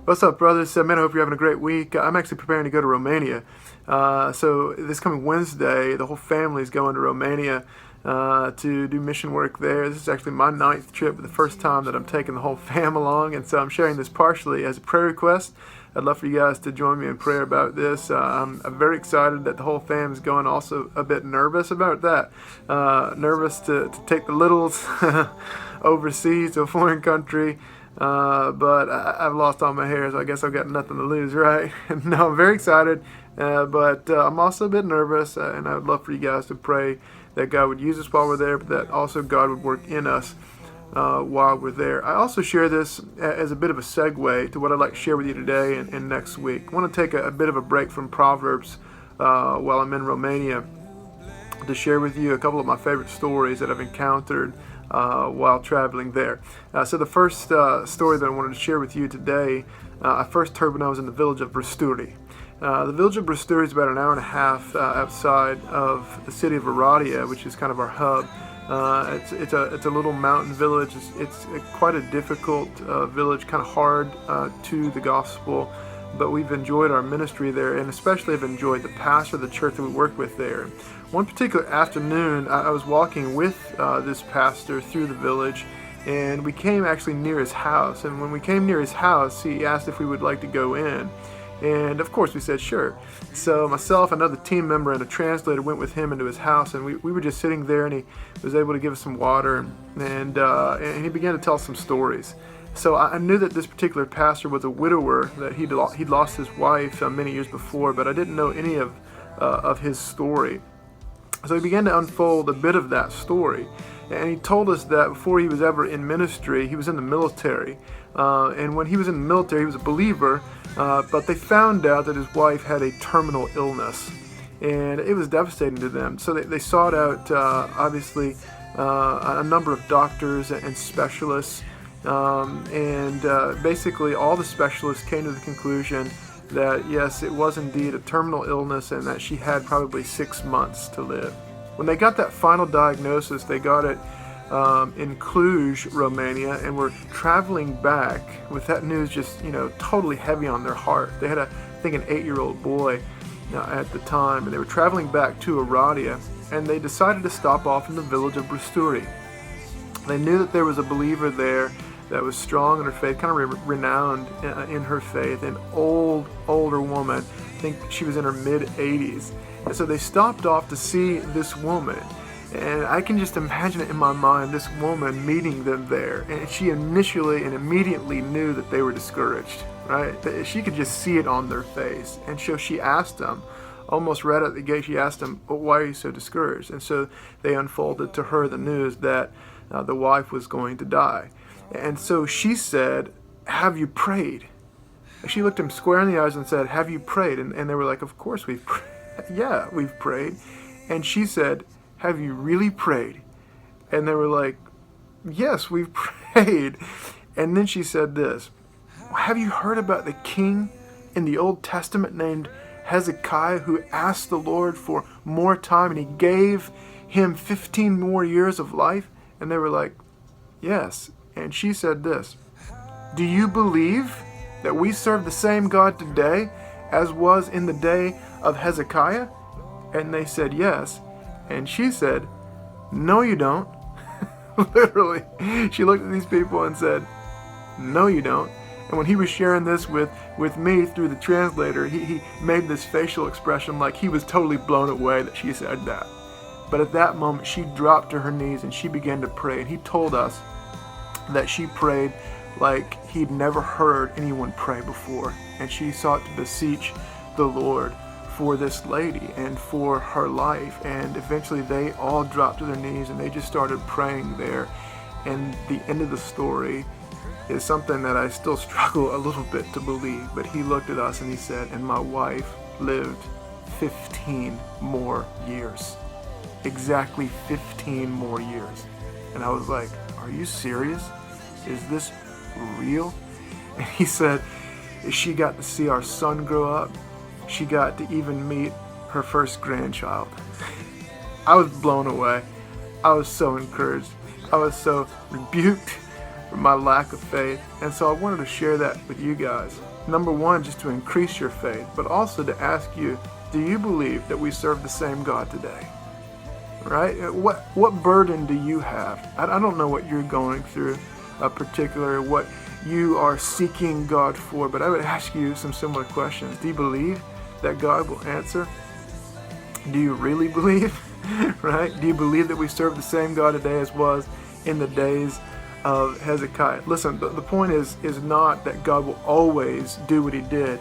What's up, brothers? Man, I hope you're having a great week. I'm actually preparing to go to Romania. So this coming Wednesday, the whole family is going to Romania to do mission work there. This is actually my 9th trip, the first time that I'm taking the whole fam along, and so I'm sharing this partially as a prayer request. I'd love for you guys to join me in prayer about this. I'm very excited that the whole fam is going, also a bit nervous about that. Nervous to take the littles overseas to a foreign country. But I've lost all my hair, so I guess I've got nothing to lose, right? No, I'm very excited, but I'm also a bit nervous, and I would love for you guys to pray that God would use us while we're there, but that also God would work in us while we're there. I also share this as a bit of a segue to what I'd like to share with you today and next week. I want to take a bit of a break from Proverbs while I'm in Romania to share with you a couple of my favorite stories that I've encountered while traveling there. So the first story that I wanted to share with you today, I first heard when I was in the village of Brusturi. The village of Brusturi is about an hour and a half outside of the city of Oradea, which is kind of our hub. It's a little mountain village. It's quite a difficult village, kind of hard to the gospel, but we've enjoyed our ministry there, and especially have enjoyed the pastor of the church that we work with there. One particular afternoon, I was walking with this pastor through the village, and we came actually near his house. And when we came near his house, he asked if we would like to go in. And of course we said sure. So myself, another team member, and a translator went with him into his house, and we were just sitting there, and he was able to give us some water, and he began to tell some stories. So I knew that this particular pastor was a widower, that he'd lost his wife many years before, but I didn't know any of his story. So he began to unfold a bit of that story, and he told us that before he was ever in ministry, he was in the military, and when he was in the military, he was a believer, but they found out that his wife had a terminal illness, and it was devastating to them. So they sought out, obviously, a number of doctors and specialists, and basically all the specialists came to the conclusion that yes, it was indeed a terminal illness, and that she had probably 6 months to live. When they got that final diagnosis, they got it in Cluj, Romania, and were traveling back with that news just, totally heavy on their heart. They had I think an 8-year-old boy at the time, and they were traveling back to Oradea, and they decided to stop off in the village of Brusturi. They knew that there was a believer there that was strong in her faith, kind of renowned in her faith, an older woman. I think she was in her mid-80s. And so they stopped off to see this woman. And I can just imagine it in my mind, this woman meeting them there. And she initially and immediately knew that they were discouraged, right? She could just see it on their face. And so she asked them, almost right out the gate, she asked them, well, why are you so discouraged? And so they unfolded to her the news that the wife was going to die. And so she said, have you prayed? She looked him square in the eyes and said, have you prayed? And they were like, of course we've prayed. Yeah, we've prayed. And she said, have you really prayed? And they were like, yes, we've prayed. And then she said this, have you heard about the king in the Old Testament named Hezekiah, who asked the Lord for more time, and he gave him 15 more years of life? And they were like, yes. And she said this, do you believe that we serve the same God today as was in the day of Hezekiah? And they said yes. And she said, no, you don't. Literally, she looked at these people and said, no, you don't. And when he was sharing this with me through the translator, he made this facial expression like he was totally blown away that she said that. But at that moment, she dropped to her knees and she began to pray. And he told us that she prayed like he'd never heard anyone pray before. And she sought to beseech the Lord for this lady and for her life. And eventually they all dropped to their knees and they just started praying there. And the end of the story is something that I still struggle a little bit to believe. But he looked at us and he said, and my wife lived 15 more years. Exactly 15 more years. And I was like, are you serious? Is this real? And he said, she got to see our son grow up. She got to even meet her first grandchild. I was blown away. I was so encouraged. I was so rebuked for my lack of faith. And so I wanted to share that with you guys. number one, just to increase your faith, but also to ask you, do you believe that we serve the same God today? Right? What burden do you have? I don't know what you're going through, particularly what you are seeking God for, but I would ask you some similar questions. Do you believe that God will answer? Do you really believe? Right? Do you believe that we serve the same God today as was in the days of Hezekiah? Listen, the point is not that God will always do what he did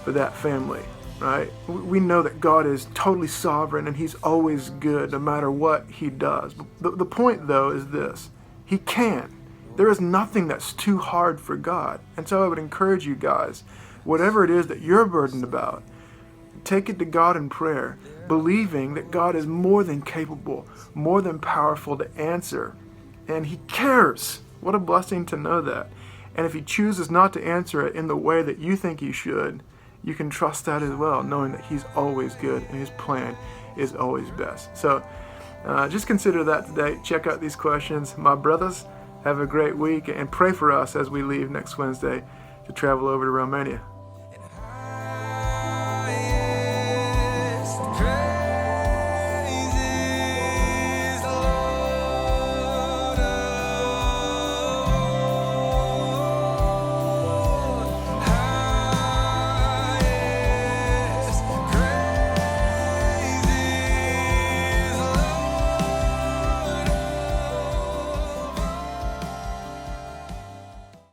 for that family, right? We know that God is totally sovereign and he's always good no matter what he does. The point, though, is this. He can. There is nothing that's too hard for God. And so I would encourage you guys, whatever it is that you're burdened about, take it to God in prayer, believing that God is more than capable, more than powerful to answer. And he cares. What a blessing to know that. And if he chooses not to answer it in the way that you think he should, you can trust that as well, knowing that he's always good and his plan is always best. So just consider that today. Check out these questions. My brothers, have a great week and pray for us as we leave next Wednesday to travel over to Romania.